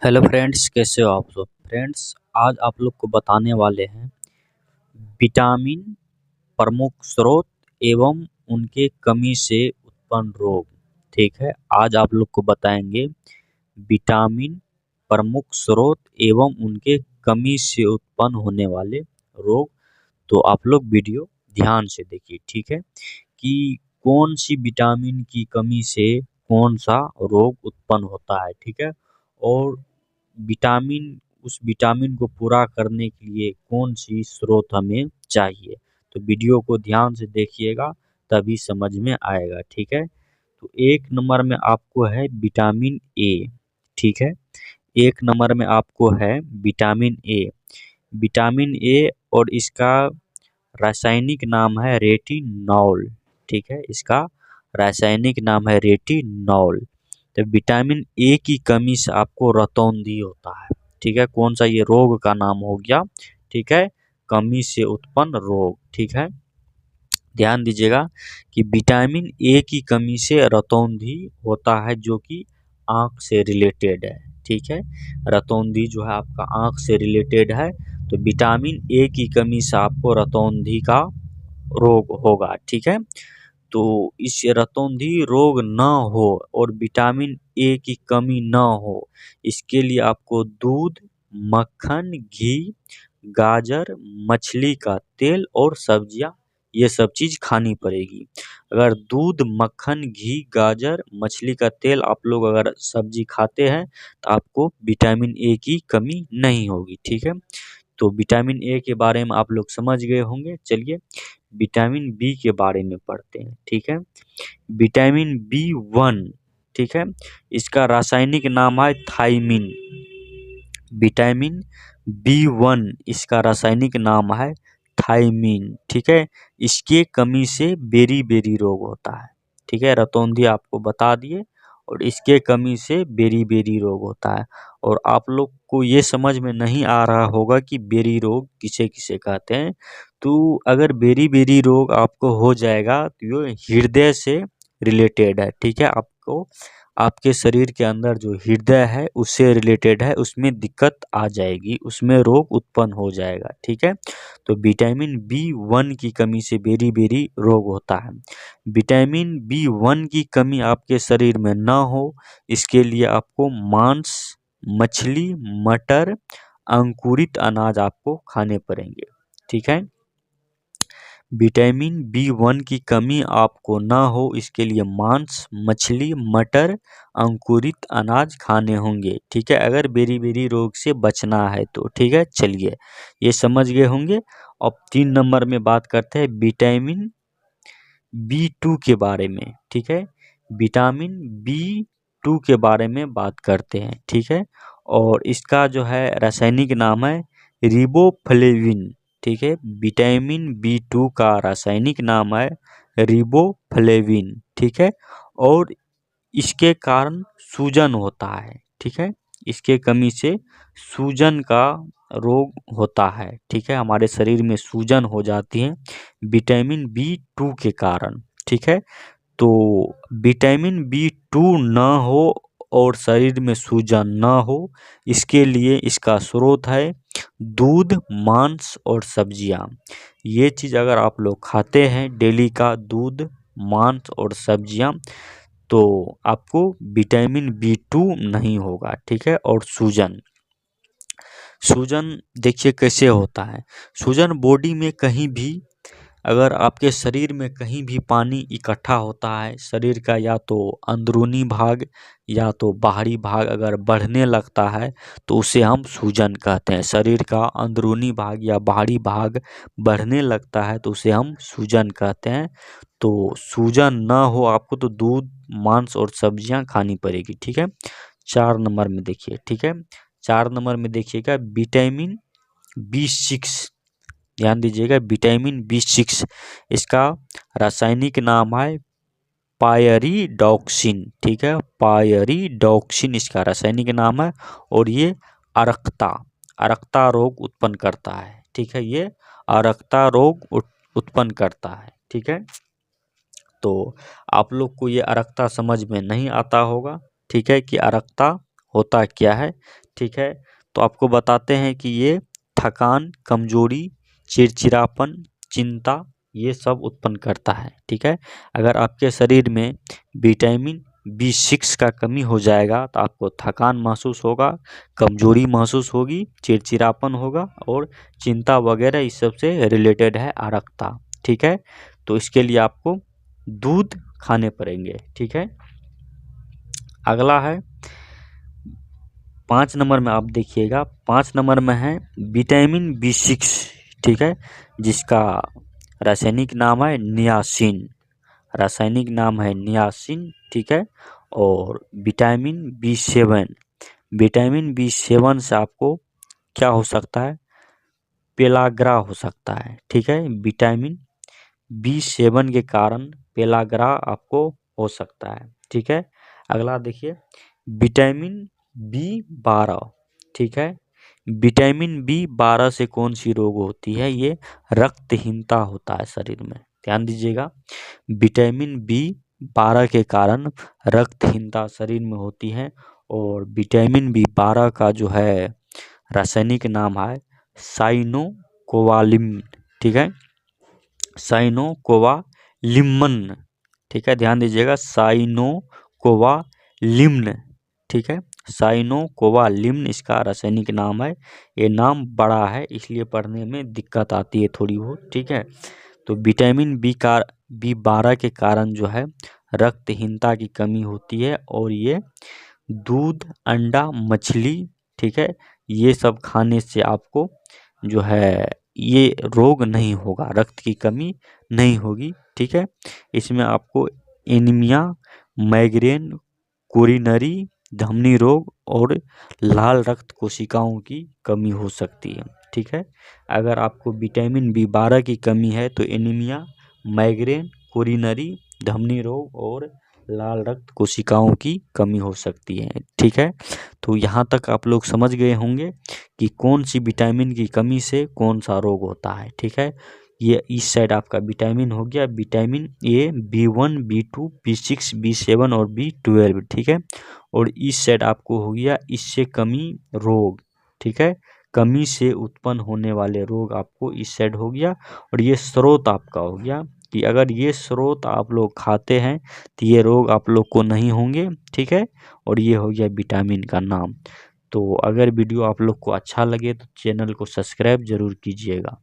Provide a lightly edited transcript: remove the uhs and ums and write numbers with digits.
Hello friends, कैसे हो आप लोग। फ्रेंड्स, आज आप लोग को बताने वाले हैं विटामिन प्रमुख स्रोत एवं उनके कमी से उत्पन्न रोग। ठीक है, आज आप लोग को बताएंगे विटामिन प्रमुख स्रोत एवं उनके कमी से उत्पन्न होने वाले रोग। तो आप लोग वीडियो ध्यान से देखिए, ठीक है, कि कौन सी विटामिन की कमी से कौन सा रोग उत्पन्न होता है। ठीक है, और विटामिन उस विटामिन को पूरा करने के लिए कौन सी स्रोत हमें चाहिए। तो वीडियो को ध्यान से देखिएगा, तभी समझ में आएगा। ठीक है, तो एक नंबर में आपको है विटामिन ए। ठीक है, एक नंबर में आपको है विटामिन ए। विटामिन ए और इसका रासायनिक नाम है रेटिनॉल। ठीक है, इसका रासायनिक नाम है रेटिनॉल। तो विटामिन ए की कमी से आपको रतौंधी होता है। ठीक है, कौन सा, ये रोग का नाम हो गया। ठीक है, कमी से उत्पन्न रोग। ठीक है, ध्यान दीजिएगा कि विटामिन ए की कमी से रतौंधी होता है, जो कि आँख से रिलेटेड है। ठीक है, रतौंधी जो है आपका आँख से रिलेटेड है। तो विटामिन ए की कमी से आपको रतौंधी का रोग होगा। ठीक है, तो इस रतौंधी रोग न हो और विटामिन ए की कमी न हो, इसके लिए आपको दूध, मक्खन, घी, गाजर, मछली का तेल और सब्जियां, ये सब चीज खानी पड़ेगी। अगर दूध, मक्खन, घी, गाजर, मछली का तेल आप लोग अगर सब्जी खाते हैं तो आपको विटामिन ए की कमी नहीं होगी। ठीक है, तो विटामिन ए के बारे में आप लोग समझ गए होंगे। चलिए विटामिन बी के बारे में पढ़ते हैं। ठीक है, विटामिन बी वन। ठीक है, इसका रासायनिक नाम है थायमिन। विटामिन बी वन, इसका रासायनिक नाम है थायमिन। ठीक है, इसके कमी से बेरी बेरी रोग होता है। ठीक है, रतौंधी आपको बता दिए, और इसके कमी से बेरी बेरी रोग होता है। और आप लोग को ये समझ में नहीं आ रहा होगा कि बेरी रोग किसे किसे कहते हैं। तो अगर बेरी बेरी रोग आपको हो जाएगा तो ये हृदय से रिलेटेड है। ठीक है, आपको आपके शरीर के अंदर जो हृदय है उससे रिलेटेड है, उसमें दिक्कत आ जाएगी, उसमें रोग उत्पन्न हो जाएगा। ठीक है, तो विटामिन बी वन की कमी से बेरी बेरी रोग होता है। विटामिन बी वन की कमी आपके शरीर में न हो, इसके लिए आपको मांस, मछली, मटर, अंकुरित अनाज आपको खाने पड़ेंगे। ठीक है, विटामिन बी वन की कमी आपको ना हो, इसके लिए मांस, मछली, मटर, अंकुरित अनाज खाने होंगे। ठीक है, अगर बेरी बेरी रोग से बचना है तो। ठीक है, चलिए ये समझ गए होंगे। अब 3 नंबर में बात करते हैं विटामिन बी टू के बारे में। ठीक है, विटामिन बी टू के बारे में बात करते हैं। ठीक है, और इसका जो है रासायनिक नाम है रिबोफ्लेविन। ठीक है, विटामिन बी टू का रासायनिक नाम है रिबोफ्लेविन। ठीक है, और इसके कारण सूजन होता है। ठीक है, इसके कमी से सूजन का रोग होता है। ठीक है, हमारे शरीर में सूजन हो जाती है विटामिन बी टू के कारण। ठीक है, तो विटामिन बी टू न हो और शरीर में सूजन न हो, इसके लिए इसका स्रोत है दूध, मांस और सब्जियां। ये चीज़ अगर आप लोग खाते हैं डेली का दूध, मांस और सब्जियां, तो आपको विटामिन बी टू नहीं होगा। ठीक है, और सूजन, सूजन देखिए कैसे होता है। सूजन बॉडी में कहीं भी, अगर आपके शरीर में कहीं भी पानी इकट्ठा होता है शरीर का, या तो अंदरूनी भाग या तो बाहरी भाग अगर बढ़ने लगता है, तो उसे हम सूजन कहते हैं। शरीर का अंदरूनी भाग या बाहरी भाग बढ़ने लगता है तो उसे हम सूजन कहते हैं। तो सूजन ना हो आपको तो दूध, मांस और सब्जियां खानी पड़ेगी। ठीक है, 4 नंबर में देखिए। ठीक है, 4 नंबर में देखिएगा विटामिन बी सिक्स। ध्यान दीजिएगा, विटामिन बी सिक्स, इसका रासायनिक नाम है पायरिडॉक्सिन। ठीक है, पायरिडॉक्सिन इसका रासायनिक नाम है, और ये अरक्ता अरक्ता रोग उत्पन्न करता है। ठीक है, ये अरक्ता रोग उत्पन्न करता है। ठीक है, तो आप लोग को ये अरक्ता समझ में नहीं आता होगा। ठीक है, कि अरक्ता होता क्या है। ठीक है। तो आपको बताते हैं कि ये थकान, कमजोरी, चिड़चिड़ापन, चिंता ये सब उत्पन्न करता है। ठीक है। अगर आपके शरीर में विटामिन B6 का कमी हो जाएगा तो आपको थकान महसूस होगा, कमजोरी महसूस होगी, चिड़चिड़ापन होगा और चिंता वगैरह इस सब से रिलेटेड है आरक्ता। ठीक है। तो इसके लिए आपको दूध खाने पड़ेंगे। ठीक है। अगला है 5 नंबर में, आप देखिएगा 5 नंबर में है विटामिन B6। ठीक है। जिसका रासायनिक नाम है नियासिन। रासायनिक नाम है नियासिन। ठीक है। और विटामिन B7, विटामिन B7 से आपको क्या हो सकता है, पेलाग्रा हो सकता है। ठीक है। विटामिन B7 के कारण पेलाग्रा आपको हो सकता है। ठीक है। अगला देखिए विटामिन B12। ठीक है। विटामिन B12 से कौन सी रोग होती है, ये रक्तहीनता होता है शरीर में। ध्यान दीजिएगा, विटामिन B12 के कारण रक्तहीनता शरीर में होती है। और विटामिन B12 का जो है रासायनिक नाम है साइनोकोबालामिन। ठीक है। साइनोकोबालामिन। ठीक है। ध्यान दीजिएगा, साइनोकोबालामिन। ठीक है। साइनोकोबालामिन इसका रासायनिक नाम है। ये नाम बड़ा है इसलिए पढ़ने में दिक्कत आती है थोड़ी बहुत। ठीक है। तो विटामिन B12 के कारण जो है रक्तहीनता की कमी होती है और ये दूध, अंडा, मछली, ठीक है, ये सब खाने से आपको जो है ये रोग नहीं होगा, रक्त की कमी नहीं होगी। ठीक है। इसमें आपको एनीमिया, माइग्रेन, कोरोनरी, धमनी रोग और लाल रक्त कोशिकाओं की कमी हो सकती है। ठीक है। अगर आपको विटामिन B12 की कमी है तो एनीमिया, माइग्रेन, कोरोनरी, धमनी रोग और लाल रक्त कोशिकाओं की कमी हो सकती है। ठीक है। तो यहाँ तक आप लोग समझ गए होंगे कि कौन सी विटामिन की कमी से कौन सा रोग होता है। ठीक है। ये इस साइड आपका विटामिन हो गया, vitamin A, B1, B2, B6, B7 और B12। ठीक है। और इस साइड आपको हो गया इससे कमी रोग। ठीक है। कमी से उत्पन्न होने वाले रोग आपको इस साइड हो गया। और ये स्रोत आपका हो गया कि अगर ये स्रोत आप लोग खाते हैं तो ये रोग आप लोग को नहीं होंगे। ठीक है। और ये हो गया विटामिन का नाम। तो अगर वीडियो आप लोग को अच्छा लगे तो चैनल को सब्सक्राइब जरूर कीजिएगा।